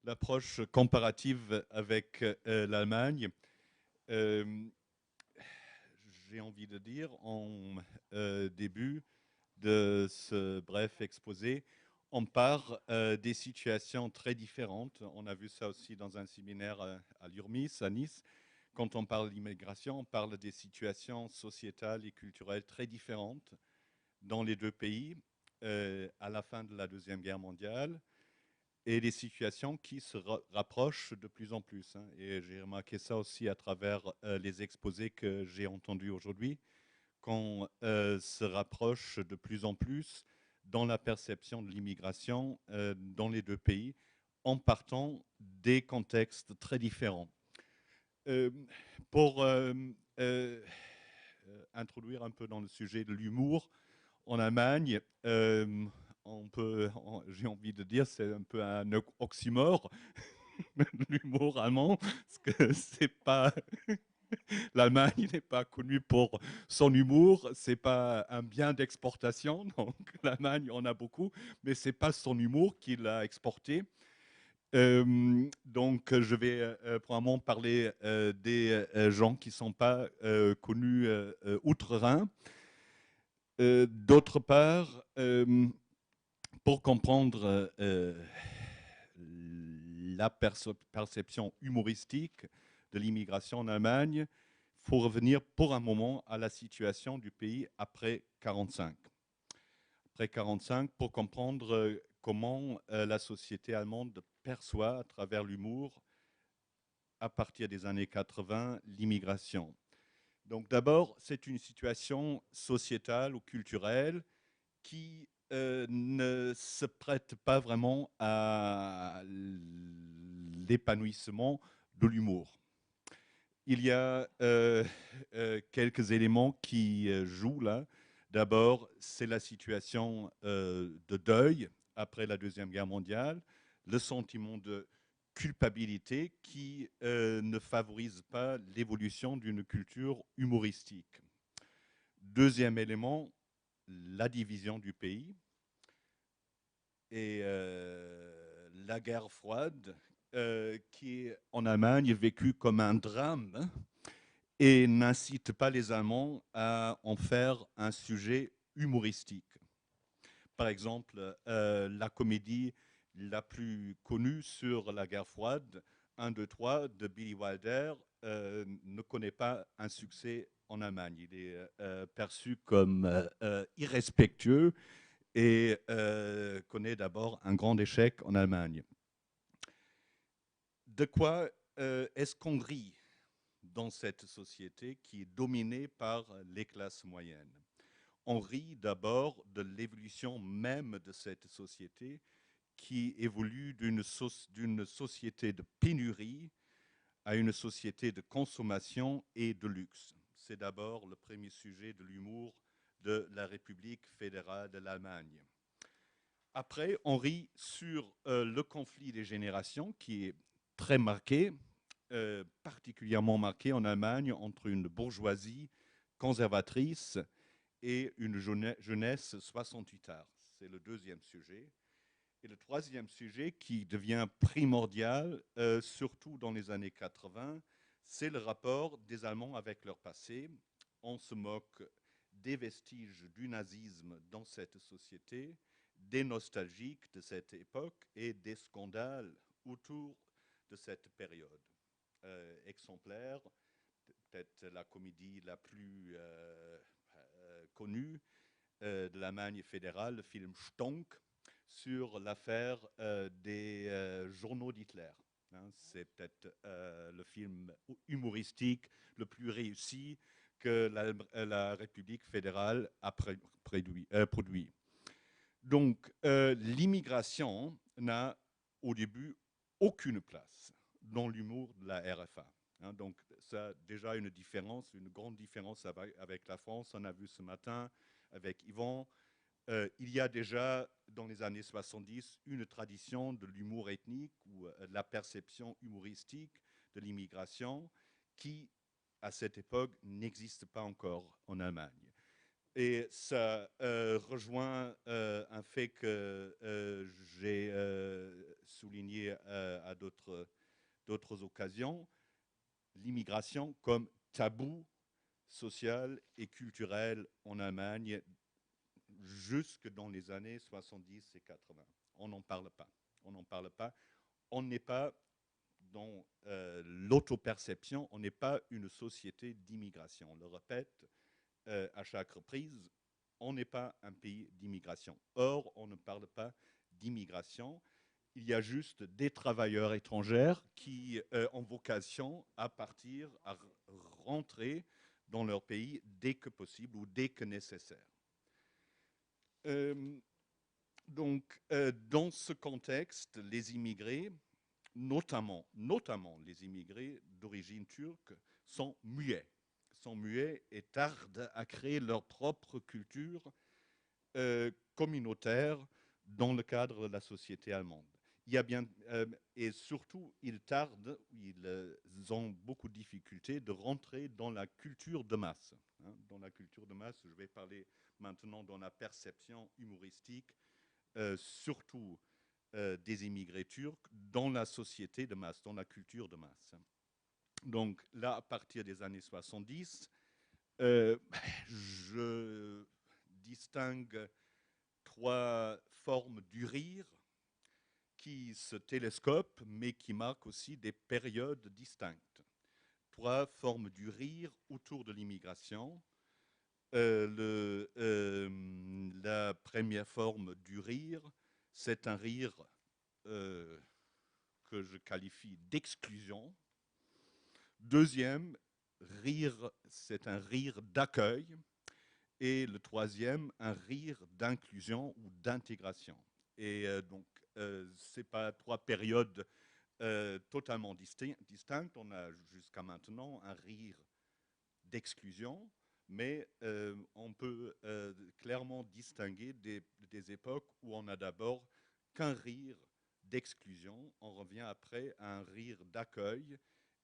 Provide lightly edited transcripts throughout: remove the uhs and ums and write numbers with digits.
l'approche comparative avec l'Allemagne. Euh, j'ai envie de dire en début de ce bref exposé, on part des situations très différentes. On a vu ça aussi dans un séminaire à l'URMIS, à Nice. Quand on parle d'immigration, on parle des situations sociétales et culturelles très différentes dans les deux pays à la fin de la Deuxième Guerre mondiale et des situations qui se rapprochent de plus en plus, hein. Et j'ai remarqué ça aussi à travers les exposés que j'ai entendus aujourd'hui, qu'on se rapproche de plus en plus dans la perception de l'immigration dans les deux pays, en partant des contextes très différents. Euh, pour introduire un peu dans le sujet de l'humour, en Allemagne, j'ai envie de dire, c'est un peu un oxymore, l'humour allemand, parce que c'est pas, l'Allemagne n'est pas connue pour son humour, c'est pas un bien d'exportation, donc l'Allemagne en a beaucoup, mais c'est pas son humour qui l'a exporté. Donc, je vais probablement parler des gens qui ne sont pas connus outre-Rhin. D'autre part, pour comprendre la perception humoristique de l'immigration en Allemagne, il faut revenir pour un moment à la situation du pays après 1945. Après 1945, pour comprendre comment la société allemande perçoit à travers l'humour, à partir des années 80, l'immigration. Donc d'abord, c'est une situation sociétale ou culturelle qui ne se prête pas vraiment à l'épanouissement de l'humour. Il y a quelques éléments qui jouent là. D'abord, c'est la situation de deuil après la Deuxième Guerre mondiale, le sentiment de culpabilité qui ne favorise pas l'évolution d'une culture humoristique. Deuxième élément, la division du pays et la guerre froide qui est en Allemagne vécue comme un drame et n'incite pas les Allemands à en faire un sujet humoristique. Par exemple, la comédie la plus connue sur la guerre froide, 1, 2, 3, de Billy Wilder, ne connaît pas un succès en Allemagne. Il est perçu comme irrespectueux et connaît d'abord un grand échec en Allemagne. De quoi est-ce qu'on rit dans cette société qui est dominée par les classes moyennes? On rit d'abord de l'évolution même de cette société qui évolue d'une société de pénurie à une société de consommation et de luxe. C'est d'abord le premier sujet de l'humour de la République fédérale de l'Allemagne. Après, on rit sur le conflit des générations qui est très marqué, particulièrement marqué en Allemagne entre une bourgeoisie conservatrice et une jeunesse 68 arts. C'est le deuxième sujet. Et le troisième sujet qui devient primordial, surtout dans les années 80, c'est le rapport des Allemands avec leur passé. On se moque des vestiges du nazisme dans cette société, des nostalgiques de cette époque et des scandales autour de cette période. Exemplaire, peut-être la comédie la plus connue de l'Allemagne fédérale, le film Stonk, sur l'affaire des journaux d'Hitler. Hein, c'est peut-être le film humoristique le plus réussi que la République fédérale a produit. Donc, l'immigration n'a au début aucune place dans l'humour de la RFA. Hein, donc, ça déjà une différence, une grande différence avec la France. On a vu ce matin avec Yvan. Il y a déjà, dans les années 70, une tradition de l'humour ethnique ou de la perception humoristique de l'immigration qui, à cette époque, n'existe pas encore en Allemagne. Et ça rejoint un fait que j'ai souligné à d'autres occasions, l'immigration comme tabou social et culturel en Allemagne jusque dans les années 70 et 80. On n'en parle pas. On n'en parle pas. On n'est pas dans l'autoperception, on n'est pas une société d'immigration. On le répète à chaque reprise, on n'est pas un pays d'immigration. Or, on ne parle pas d'immigration. Il y a juste des travailleurs étrangers qui ont vocation à partir, à rentrer dans leur pays dès que possible ou dès que nécessaire. Euh, dans ce contexte, les immigrés, notamment les immigrés d'origine turque, sont muets et tardent à créer leur propre culture communautaire dans le cadre de la société allemande. Il y a bien, et surtout, ils tardent, ils ont beaucoup de difficultés de rentrer dans la culture de masse. Hein. Dans la culture de masse, je vais parler maintenant dans la perception humoristique, surtout des immigrés turcs dans la société de masse, dans la culture de masse. Donc là, à partir des années 70, je distingue trois formes du rire qui se télescopent, mais qui marquent aussi des périodes distinctes. Trois formes du rire autour de l'immigration. La première forme du rire, c'est un rire euh, que je qualifie d'exclusion. Deuxième, rire, c'est un rire d'accueil. Et le troisième, un rire d'inclusion ou d'intégration. Et donc, ce n'est pas trois périodes totalement distinctes. On a jusqu'à maintenant un rire d'exclusion, mais on peut clairement distinguer des époques où on a d'abord qu'un rire d'exclusion, on revient après à un rire d'accueil,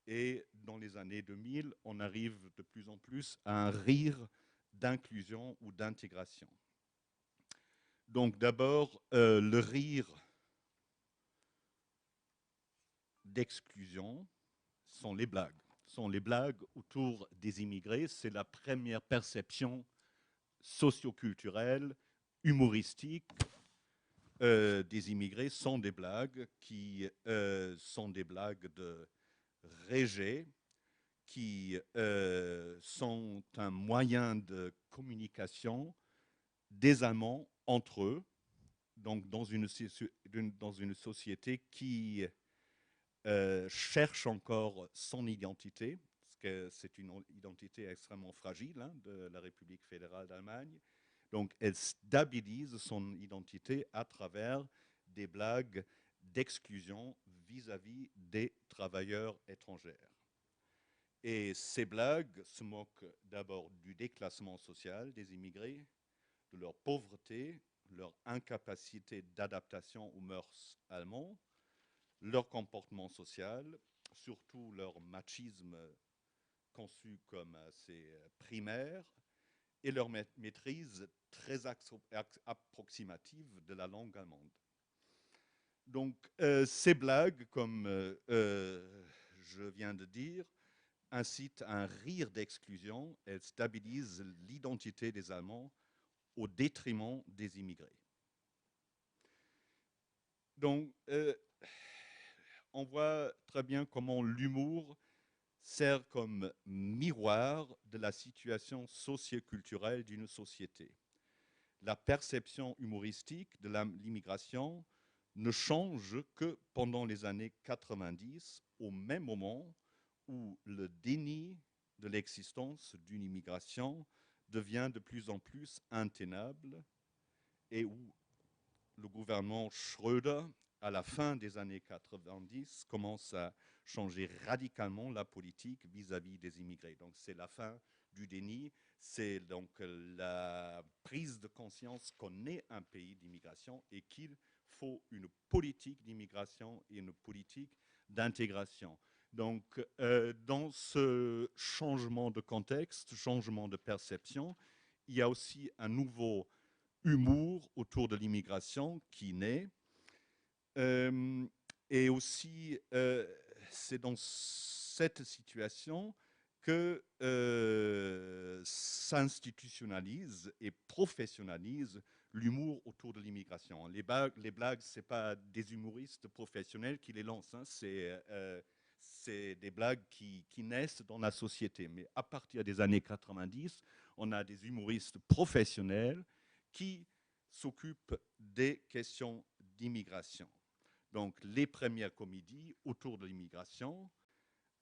et dans les années 2000, on arrive de plus en plus à un rire d'inclusion ou d'intégration. Donc d'abord, le rire d'exclusion sont les blagues. Sont les blagues autour des immigrés. C'est la première perception socioculturelle, humoristique des immigrés, sont des blagues qui sont des blagues de rejet, qui sont un moyen de communication des Allemands entre eux, donc dans une société qui cherche encore son identité, parce que c'est une identité extrêmement fragile hein, de la République fédérale d'Allemagne. Donc elle stabilise son identité à travers des blagues d'exclusion vis-à-vis des travailleurs étrangers. Et ces blagues se moquent d'abord du déclassement social des immigrés, de leur pauvreté, leur incapacité d'adaptation aux mœurs allemandes, leur comportement social, surtout leur machisme conçu comme assez primaire, et leur maîtrise très approximative de la langue allemande. Donc ces blagues, comme je viens de dire, incitent à un rire d'exclusion. Elles stabilisent l'identité des Allemands au détriment des immigrés. Donc, on voit très bien comment l'humour sert comme miroir de la situation socioculturelle d'une société. La perception humoristique de l'immigration ne change que pendant les années 90, au même moment où le déni de l'existence d'une immigration devient de plus en plus intenable et où le gouvernement Schröder, à la fin des années 90, commence à changer radicalement la politique vis-à-vis des immigrés. Donc c'est la fin du déni, c'est donc la prise de conscience qu'on est un pays d'immigration et qu'il faut une politique d'immigration et une politique d'intégration. Donc dans ce changement de contexte, changement de perception, il y a aussi un nouveau humour autour de l'immigration qui naît. Et aussi, c'est dans cette situation que s'institutionnalise et professionnalise l'humour autour de l'immigration. Les blagues, ce n'est pas des humoristes professionnels qui les lancent, hein, c'est des blagues qui naissent dans la société. Mais à partir des années 90, on a des humoristes professionnels qui s'occupent des questions d'immigration. Donc, les premières comédies autour de l'immigration,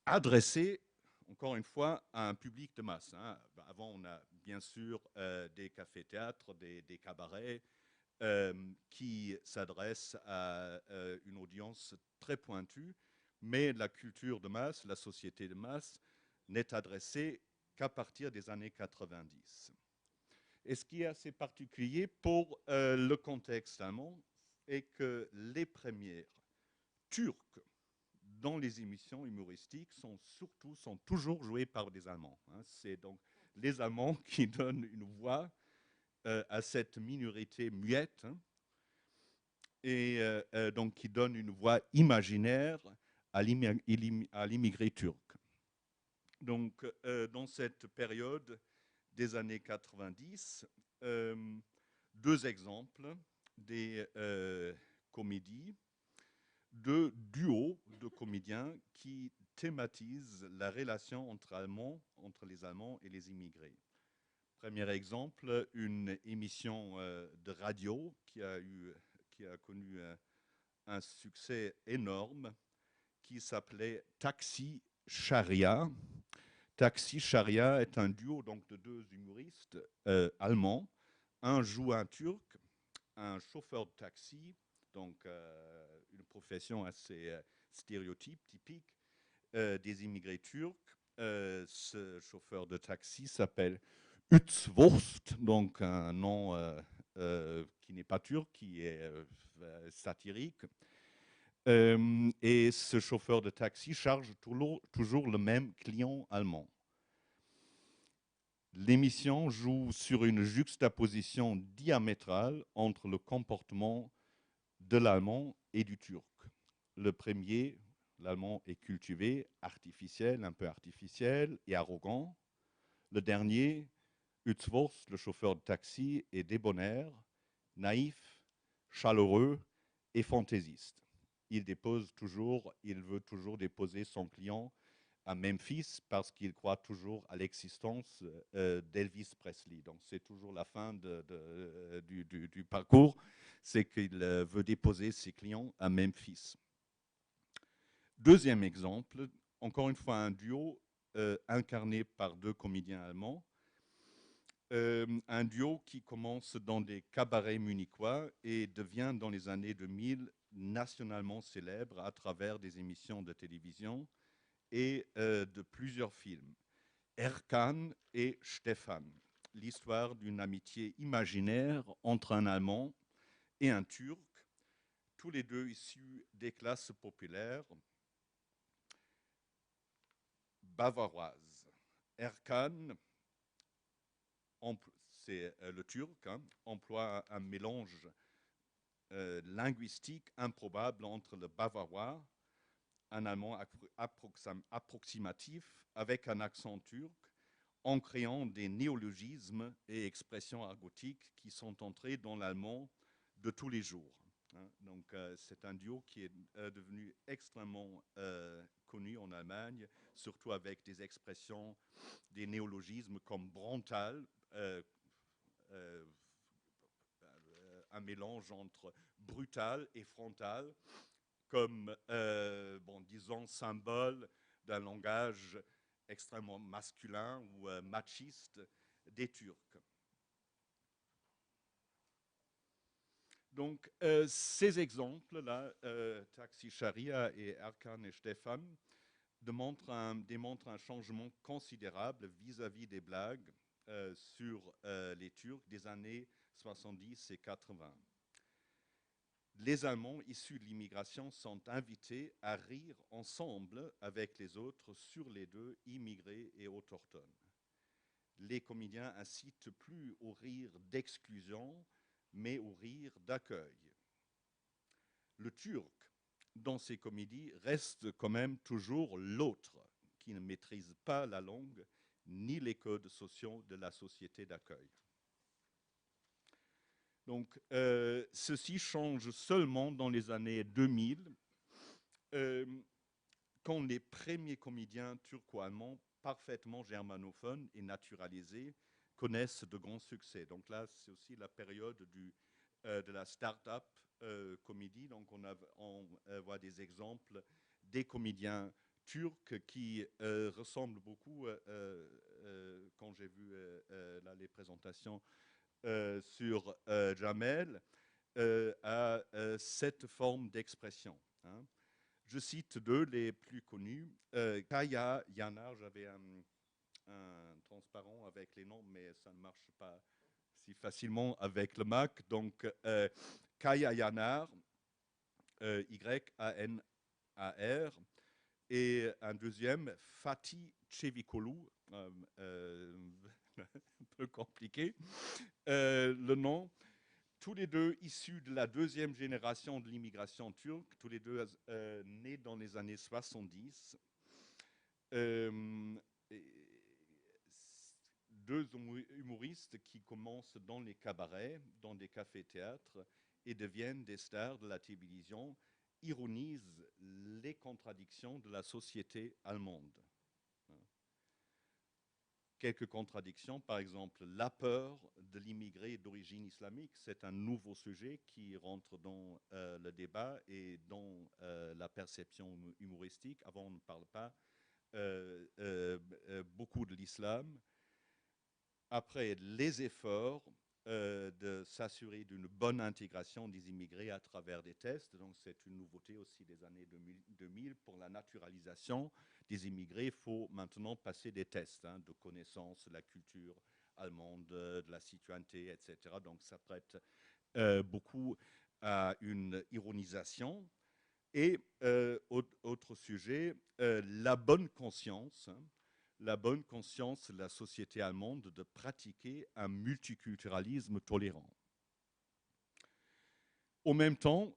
adressées, encore une fois, à un public de masse. Hein. Avant, on a bien sûr des cafés-théâtres, des cabarets qui s'adressent à une audience très pointue, mais la culture de masse, la société de masse, n'est adressée qu'à partir des années 90. Et ce qui est assez particulier pour le contexte allemand est que les premières turcs dans les émissions humoristiques sont toujours jouées par des Allemands. Hein. C'est donc les Allemands qui donnent une voix à cette minorité muette, hein, et donc qui donnent une voix imaginaire à l'immigré turc. Donc, dans cette période des années 90, deux exemples des comédies, deux duos de comédiens qui thématisent la relation entre les Allemands et les immigrés. Premier exemple, une émission de radio qui a connu un succès énorme, qui s'appelait Taxi Charia. Taxi Charia est un duo donc, de deux humoristes allemands. Un joue un turc, un chauffeur de taxi, donc une profession assez typique des immigrés turcs. Ce chauffeur de taxi s'appelle Utzwurst, donc un nom qui n'est pas turc, qui est satirique. Et ce chauffeur de taxi charge toujours le même client allemand. L'émission joue sur une juxtaposition diamétrale entre le comportement de l'allemand et du turc. Le premier, l'allemand, est cultivé, artificiel, un peu artificiel et arrogant. Le dernier, Utzwurst, le chauffeur de taxi, est débonnaire, naïf, chaleureux et fantaisiste. Il veut toujours déposer son client à Memphis parce qu'il croit toujours à l'existence d'Elvis Presley. Donc c'est toujours la fin du parcours, c'est qu'il veut déposer ses clients à Memphis. Deuxième exemple, encore une fois un duo incarné par deux comédiens allemands. Un duo qui commence dans des cabarets munichois et devient dans les années 2000 nationalement célèbre à travers des émissions de télévision et de plusieurs films. Erkan et Stefan, l'histoire d'une amitié imaginaire entre un Allemand et un Turc, tous les deux issus des classes populaires bavaroises. Erkan, c'est le turc, hein, emploie un mélange linguistique improbable entre le bavarois, un allemand approximatif avec un accent turc, en créant des néologismes et expressions argotiques qui sont entrés dans l'allemand de tous les jours. Hein. Donc c'est un duo qui est devenu extrêmement connu en Allemagne, surtout avec des expressions, des néologismes comme Brontal, un mélange entre brutal et frontal, comme, disons, symbole d'un langage extrêmement masculin ou machiste des Turcs. Donc, ces exemples-là, Taxi Charia et Erkan et Stefan, démontrent un changement considérable vis-à-vis des blagues sur les Turcs des années 70 et 80. Les Allemands issus de l'immigration sont invités à rire ensemble avec les autres sur les deux, immigrés et autochtones. les comédiens incitent plus au rire d'exclusion, mais au rire d'accueil. Le turc, dans ses comédies, reste quand même toujours l'autre, qui ne maîtrise pas la langue ni les codes sociaux de la société d'accueil. Donc, ceci change seulement dans les années 2000, quand les premiers comédiens turco-allemands parfaitement germanophones et naturalisés connaissent de grands succès. Donc là, c'est aussi la période de la start-up comédie. Donc on voit des exemples des comédiens turcs qui ressemblent beaucoup, quand j'ai vu là, les présentations sur Jamel, à cette forme d'expression. Hein. Je cite deux les plus connus. Kaya Yanar, j'avais un transparent avec les noms, mais ça ne marche pas si facilement avec le Mac. Donc, Kaya Yanar, Y-A-N-A-R, et un deuxième, Fatih Çevikoğlu, un peu compliqué, le nom. Tous les deux issus de la deuxième génération de l'immigration turque, tous les deux nés dans les années 70. Deux humoristes qui commencent dans les cabarets, dans des cafés-théâtres et deviennent des stars de la télévision, ironisent les contradictions de la société allemande. Quelques contradictions, par exemple, la peur de l'immigré d'origine islamique, c'est un nouveau sujet qui rentre dans le débat et dans la perception humoristique. Avant, on ne parle pas beaucoup de l'islam. Après, les efforts de s'assurer d'une bonne intégration des immigrés à travers des tests. Donc, c'est une nouveauté aussi des années 2000. Pour la naturalisation des immigrés, il faut maintenant passer des tests de connaissance de la culture allemande, de la citoyenneté, etc. Donc, ça prête beaucoup à une ironisation. Et autre sujet, la bonne conscience. La bonne conscience de la société allemande de pratiquer un multiculturalisme tolérant. En même temps,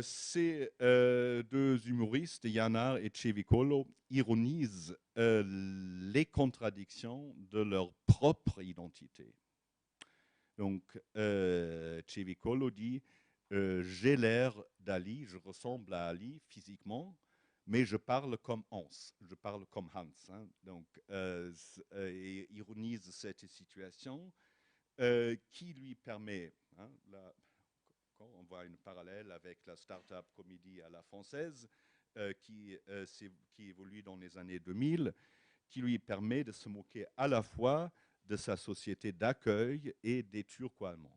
ces deux humoristes, Yanar et Çevikoğlu, ironisent les contradictions de leur propre identité. Donc, Çevikoğlu dit j'ai l'air d'Ali, je ressemble à Ali physiquement, mais je parle comme Hans, je parle comme Hans. Hein. Donc, et ironise cette situation qui lui permet, hein, là, on voit une parallèle avec la start-up comédie à la française qui évolue dans les années 2000, qui lui permet de se moquer à la fois de sa société d'accueil et des Turco-Allemands.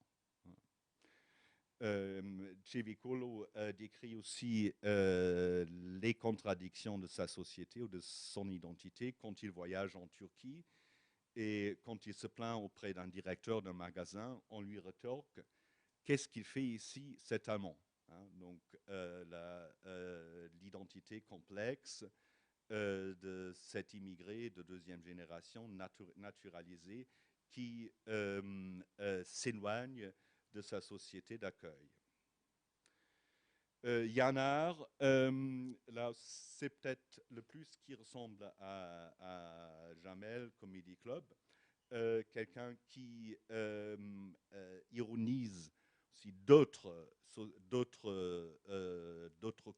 Çevikoğlu décrit aussi les contradictions de sa société ou de son identité quand il voyage en Turquie et quand il se plaint auprès d'un directeur d'un magasin, on lui rétorque « Qu'est-ce qu'il fait ici, cet Allemand ?» hein, donc l'identité complexe de cet immigré de deuxième génération naturalisé qui s'éloigne de sa société d'accueil. Yanar, là c'est peut-être le plus qui ressemble à Jamel Comedy Club, quelqu'un qui ironise aussi d'autres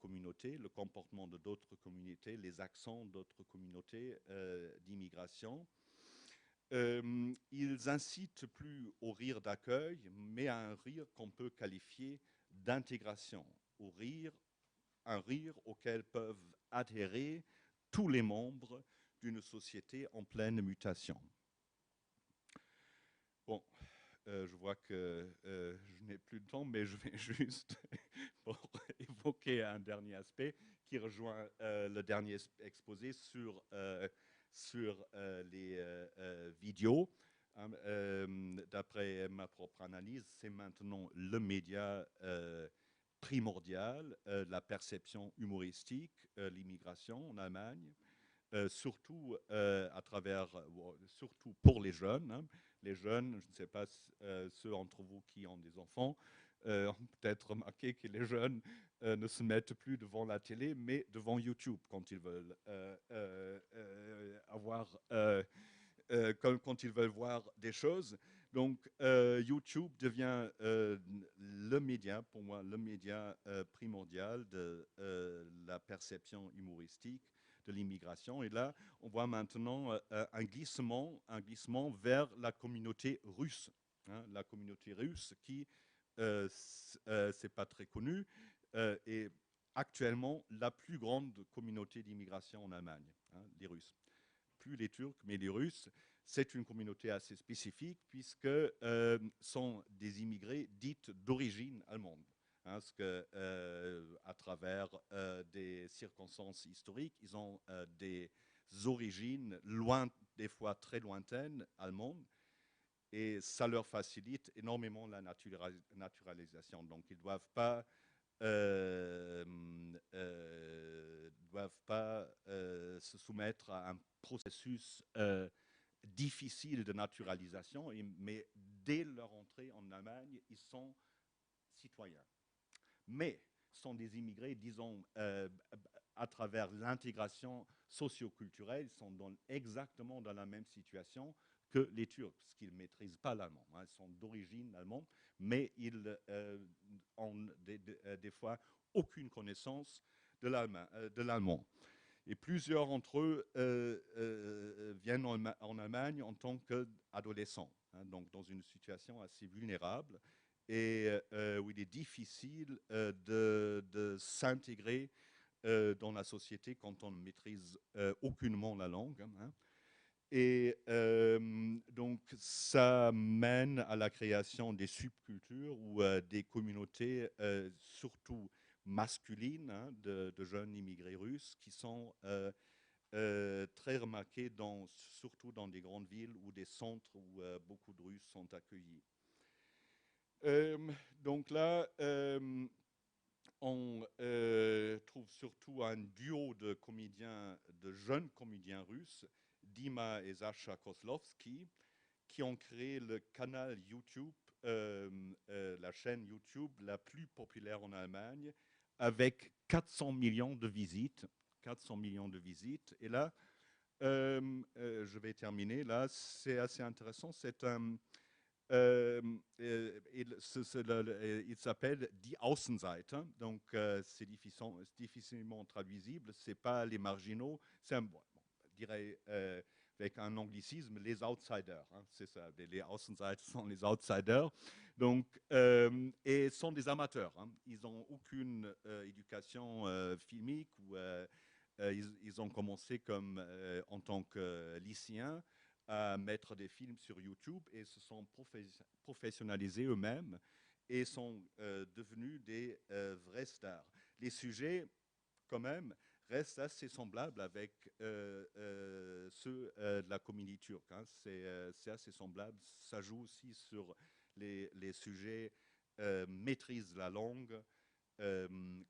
communautés, le comportement de d'autres communautés, les accents d'autres communautés d'immigration. Ils incitent plus au rire d'accueil, mais à un rire qu'on peut qualifier d'intégration, un rire auquel peuvent adhérer tous les membres d'une société en pleine mutation. Bon, je vois que je n'ai plus de temps, mais je vais juste pour évoquer un dernier aspect qui rejoint le dernier exposé sur les vidéos. D'après ma propre analyse, c'est maintenant le média primordial, la perception humoristique, l'immigration en Allemagne. surtout surtout pour les jeunes, hein. Les jeunes, je ne sais pas ceux d'entre vous qui ont des enfants, ont peut-être remarqué que les jeunes ne se mettent plus devant la télé, mais devant YouTube quand ils veulent quand ils veulent voir des choses. Donc, YouTube devient le média, pour moi, le média primordial de la perception humoristique de l'immigration. Et là, on voit maintenant un glissement vers la communauté russe. Hein, la communauté russe qui, c'est pas très connu, est actuellement la plus grande communauté d'immigration en Allemagne, hein, les Russes. Plus les Turcs, mais les Russes. C'est une communauté assez spécifique puisque sont des immigrés dites d'origine allemande. Hein, parce que, à travers des circonstances historiques, ils ont des origines loin, des fois très lointaines, allemandes, et ça leur facilite énormément la naturalisation. Donc, ils ne doivent pas se soumettre à un processus difficile de naturalisation, mais dès leur entrée en Allemagne, ils sont citoyens. Mais sont des immigrés, disons, à travers l'intégration socio-culturelle, ils sont exactement dans la même situation que les Turcs, parce qu'ils ne maîtrisent pas l'allemand. Hein. Ils sont d'origine allemande, mais ils ont des fois aucune connaissance de l'allemand. Et plusieurs d'entre eux viennent en Allemagne en tant qu'adolescents, hein, donc dans une situation assez vulnérable et où il est difficile de s'intégrer dans la société quand on ne maîtrise aucunement la langue. Hein. Et donc, ça mène à la création des subcultures ou des communautés, surtout masculines, hein, de jeunes immigrés russes qui sont très remarquées, surtout dans des grandes villes ou des centres où beaucoup de Russes sont accueillis. Donc là, on trouve surtout un duo de comédiens, de jeunes comédiens russes, Dima et Sasha Kozlovsky, qui ont créé le canal YouTube, la chaîne YouTube la plus populaire en Allemagne, avec 400 millions de visites. 400 millions de visites. Et là, je vais terminer. Là, c'est assez intéressant. C'est un il s'appelle Die Außenseiter, donc c'est difficilement traduisible. C'est pas les marginaux, c'est bon, je dirais avec un anglicisme, les outsiders. Hein, c'est ça, les Außenseiter sont les outsiders. Donc, et sont des amateurs. Hein, ils n'ont aucune éducation filmique ou ils ont commencé comme en tant que lycéens à mettre des films sur YouTube et se sont professionnalisés eux-mêmes et sont devenus des vrais stars. Les sujets, quand même, restent assez semblables avec ceux de la comédie turque. Hein. C'est assez semblable. Ça joue aussi sur les sujets maîtrise de la langue,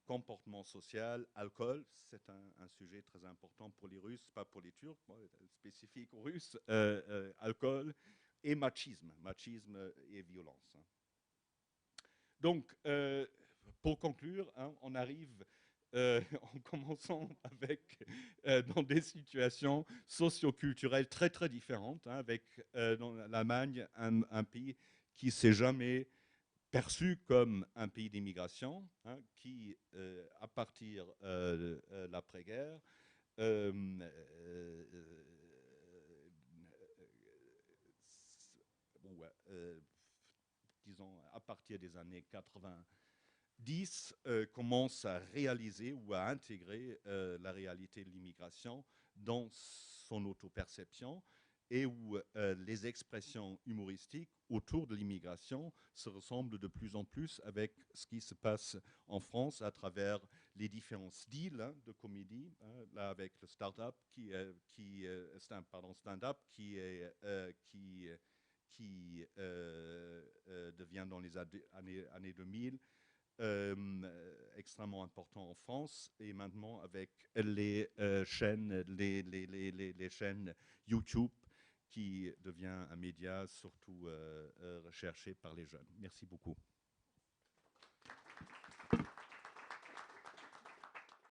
comportement social, alcool, c'est un sujet très important pour les Russes, pas pour les Turcs, spécifique aux Russes, alcool et machisme et violence. Hein. Donc, pour conclure, hein, on arrive en commençant avec dans des situations socio-culturelles très très différentes, hein, avec dans l'Allemagne un pays qui s'est jamais perçu comme un pays d'immigration, hein, qui, à partir de l'après-guerre, euh, bon, ouais, disons à partir des années 90, commence à réaliser ou à intégrer la réalité de l'immigration dans son autoperception et où les expressions humoristiques autour de l'immigration se ressemblent de plus en plus avec ce qui se passe en France à travers les différents styles, hein, de comédie, hein, là avec le stand-up stand-up qui devient dans les années 2000 extrêmement important en France, et maintenant avec les chaînes, les chaînes YouTube, qui devient un média surtout recherché par les jeunes. Merci beaucoup.